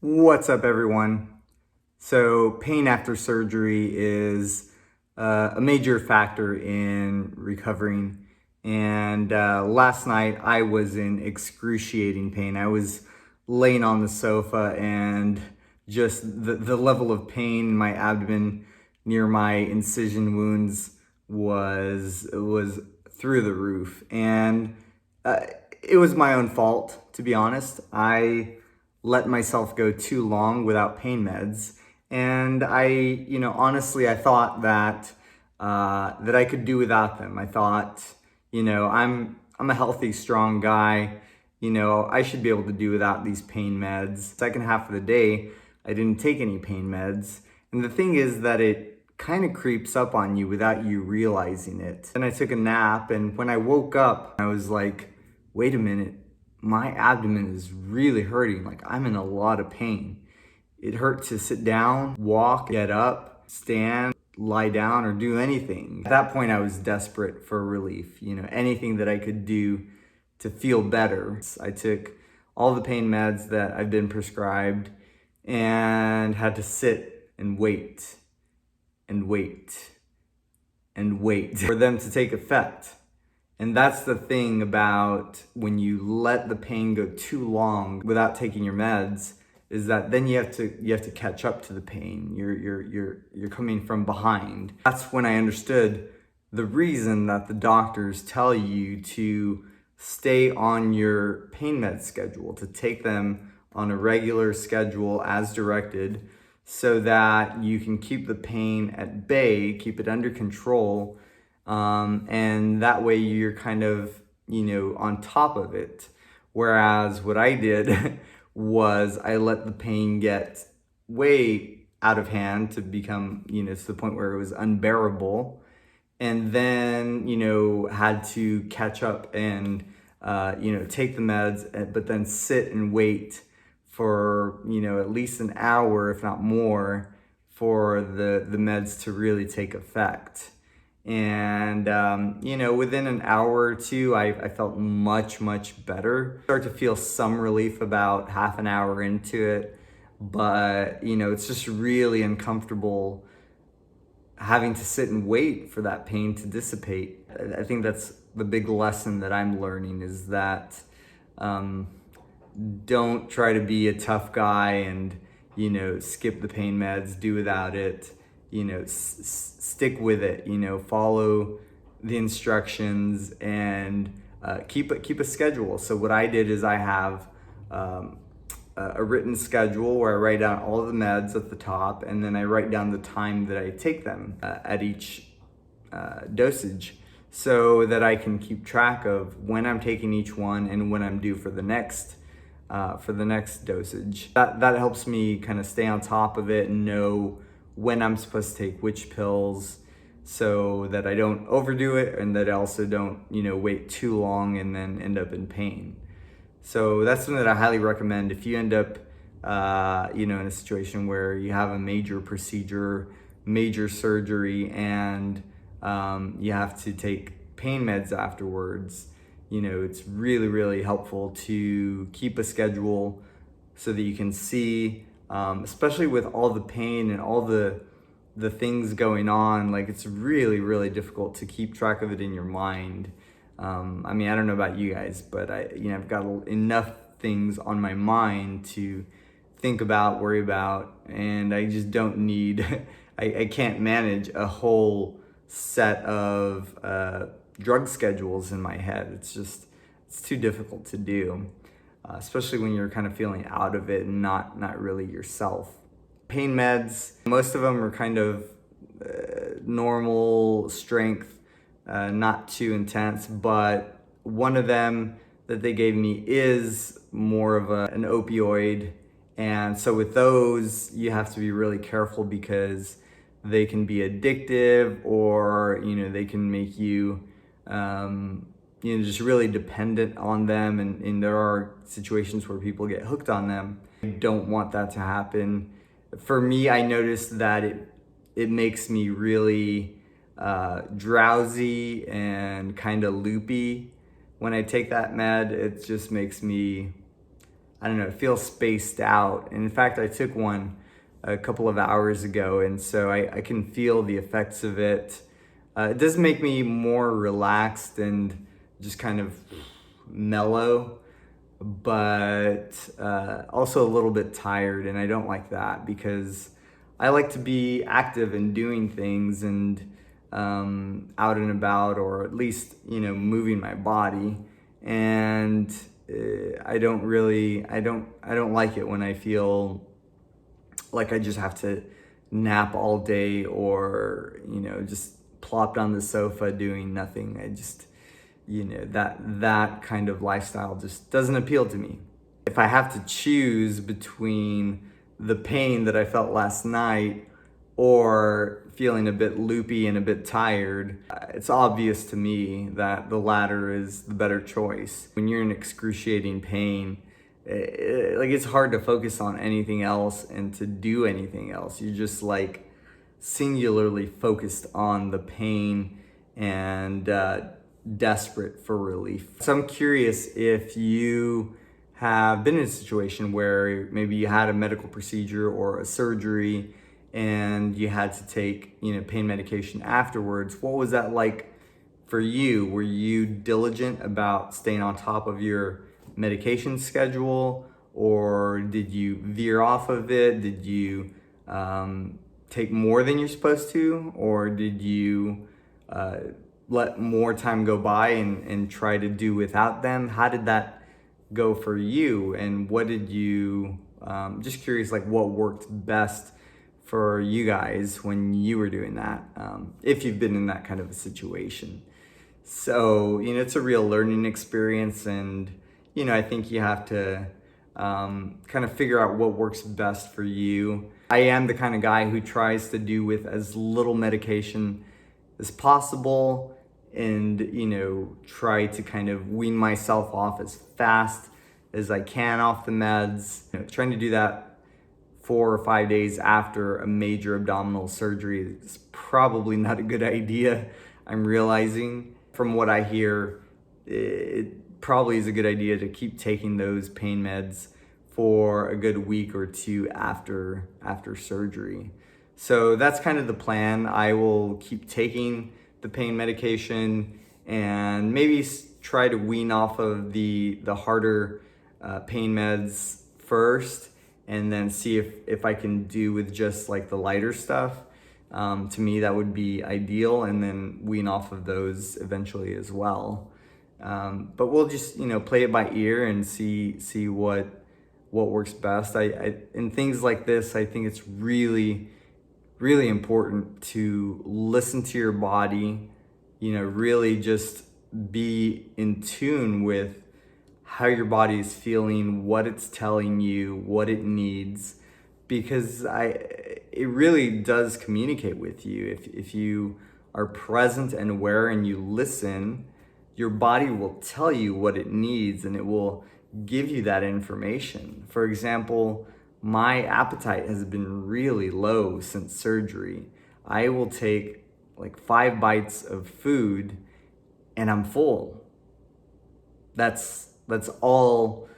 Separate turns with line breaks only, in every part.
What's up, everyone? So pain after surgery is a major factor in recovering. And last night I was in excruciating pain. I was laying on the sofa and just the level of pain in my abdomen near my incision wounds was through the roof. And uh, it was my own fault, to be honest. I let myself go too long without pain meds. And honestly, I thought that I could do without them. I thought, I'm a healthy, strong guy. I should be able to do without these pain meds. Second half of the day, I didn't take any pain meds. And the thing is that it kind of creeps up on you without you realizing it. And I took a nap, and when I woke up, I was like, wait a minute, my abdomen is really hurting. Like, I'm in a lot of pain. It hurt to sit down, walk, get up, stand, lie down, or do anything. At that point, I was desperate for relief. Anything that I could do to feel better. I took all the pain meds that I've been prescribed and had to sit and wait and wait and wait for them to take effect. And that's the thing about when you let the pain go too long without taking your meds, is that then you have to catch up to the pain. You're coming from behind. That's when I understood the reason that the doctors tell you to stay on your pain med schedule, to take them on a regular schedule as directed, so that you can keep the pain at bay, keep it under control. And that way you're kind of, on top of it. Whereas what I did was I let the pain get way out of hand to become, to the point where it was unbearable. And then, had to catch up and, take the meds, but then sit and wait for, at least an hour, if not more, for the meds to really take effect. And, within an hour or two, I felt much, much better. Start to feel some relief about half an hour into it, but, it's just really uncomfortable having to sit and wait for that pain to dissipate. I think that's the big lesson that I'm learning, is that don't try to be a tough guy and, skip the pain meds, do without it. Stick with it, follow the instructions, and keep a schedule. So what I did is I have a written schedule where I write down all of the meds at the top, and then I write down the time that I take them at each dosage, so that I can keep track of when I'm taking each one and when I'm due for the next dosage. That helps me kind of stay on top of it and know when I'm supposed to take which pills, so that I don't overdo it, and that I also don't, wait too long and then end up in pain. So that's something that I highly recommend if you end up, in a situation where you have a major procedure, major surgery, and you have to take pain meds afterwards. It's really, really helpful to keep a schedule so that you can see, especially with all the pain and all the things going on. Like, it's really, really difficult to keep track of it in your mind. I don't know about you guys, but I've got enough things on my mind to think about, worry about, and I just don't need, I can't manage a whole set of drug schedules in my head. It's too difficult to do, especially when you're kind of feeling out of it and not really yourself. Pain meds, most of them are kind of normal strength, not too intense, but one of them that they gave me is more of an opioid. And so with those, you have to be really careful, because they can be addictive, or, they can make you, just really dependent on them. And there are situations where people get hooked on them. I don't want that to happen. For me, I noticed that it makes me really drowsy and kind of loopy when I take that med. It just makes me, I don't know, it feels spaced out. And in fact, I took one a couple of hours ago, and so I can feel the effects of it. It does make me more relaxed and just kind of mellow, but also a little bit tired, and I don't like that because I like to be active and doing things and out and about, or at least, moving my body. And I don't like it when I feel like I just have to nap all day, or just plopped on the sofa doing nothing. I just, that kind of lifestyle just doesn't appeal to me. If I have to choose between the pain that I felt last night or feeling a bit loopy and a bit tired, it's obvious to me that the latter is the better choice. When you're in excruciating pain, it's hard to focus on anything else and to do anything else. You're just like singularly focused on the pain and desperate for relief. So I'm curious if you have been in a situation where maybe you had a medical procedure or a surgery and you had to take, pain medication afterwards. What was that like for you? Were you diligent about staying on top of your medication schedule, or did you veer off of it? Did you take more than you're supposed to, or did you let more time go by and try to do without them? How did that go for you, and what did you, just curious, like what worked best for you guys when you were doing that, if you've been in that kind of a situation. So, it's a real learning experience, and, I think you have to kind of figure out what works best for you. I am the kind of guy who tries to do with as little medication as possible, and, try to kind of wean myself off as fast as I can off the meds. Trying to do that 4 or 5 days after a major abdominal surgery is probably not a good idea. I'm realizing from what I hear, it probably is a good idea to keep taking those pain meds for a good week or two after surgery. So that's kind of the plan. I will keep taking the pain medication and maybe try to wean off of the harder pain meds first, and then see if I can do with just like the lighter stuff. To me, that would be ideal, and then wean off of those eventually as well. But we'll just, play it by ear and see what works best. In things like this, I think it's really, really important to listen to your body, really just be in tune with how your body is feeling, what it's telling you, what it needs, because it really does communicate with you. If you are present and aware and you listen, your body will tell you what it needs, and it will give you that information. For example, my appetite has been really low since surgery. I will take like 5 bites of food and I'm full. That's all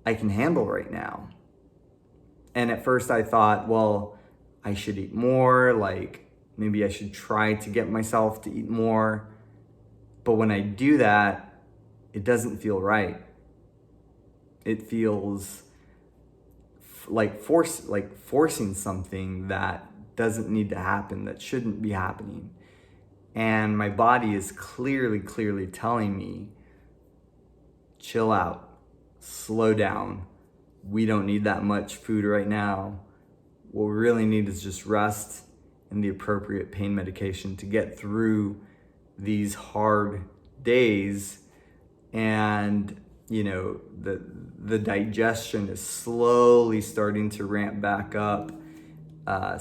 I can handle right now. And at first I thought, well, I should eat more, like maybe I should try to get myself to eat more. But when I do that, it doesn't feel right. It feels like forcing something that doesn't need to happen, that shouldn't be happening. And my body is clearly telling me, chill out, slow down. We don't need that much food right now. What we really need is just rest and the appropriate pain medication to get through these hard days. And, the digestion is slowly starting to ramp back up.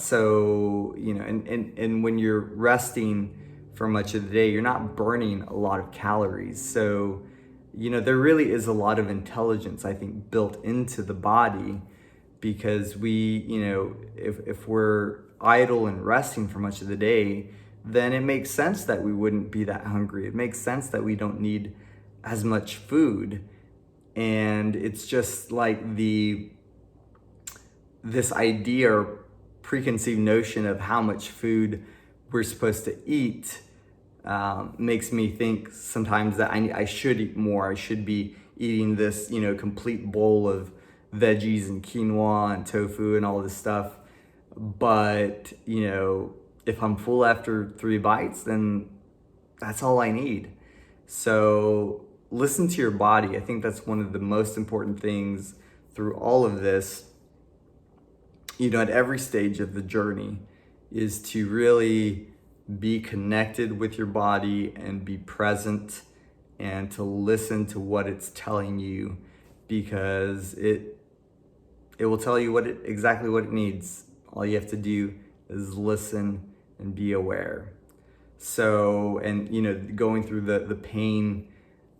So, and when you're resting for much of the day, you're not burning a lot of calories. So, there really is a lot of intelligence, I think, built into the body, because we, if we're idle and resting for much of the day, then it makes sense that we wouldn't be that hungry. It makes sense that we don't need as much food. And it's just like this idea or preconceived notion of how much food we're supposed to eat makes me think sometimes that I should eat more. I should be eating this, complete bowl of veggies and quinoa and tofu and all this stuff. But, if I'm full after 3 bites, then that's all I need. So listen to your body. I think that's one of the most important things through all of this, at every stage of the journey, is to really be connected with your body and be present and to listen to what it's telling you, because it will tell you exactly what it needs. All you have to do is listen and be aware. So, and going through the pain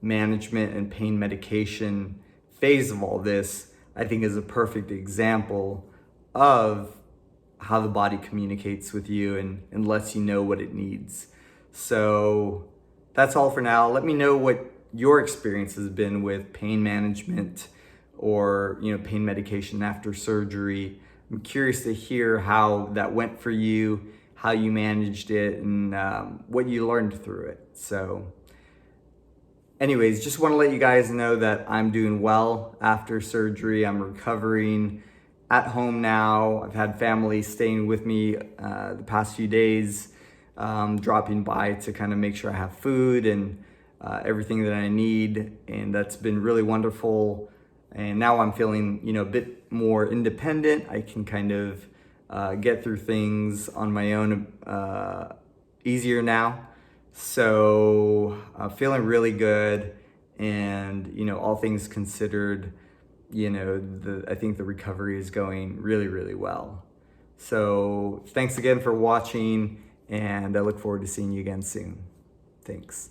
management and pain medication phase of all this, I think is a perfect example of how the body communicates with you and lets you know what it needs. So that's all for now. Let me know what your experience has been with pain management or pain medication after surgery. I'm curious to hear how that went for you, how you managed it, and what you learned through it. So anyways, just want to let you guys know that I'm doing well after surgery. I'm recovering at home now. I've had family staying with me the past few days, dropping by to kind of make sure I have food and everything that I need, and that's been really wonderful. And now I'm feeling, a bit more independent. I can kind of get through things on my own easier now. So feeling really good, and all things considered, I think the recovery is going really, really well. So thanks again for watching, and I look forward to seeing you again soon. Thanks.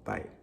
Bye.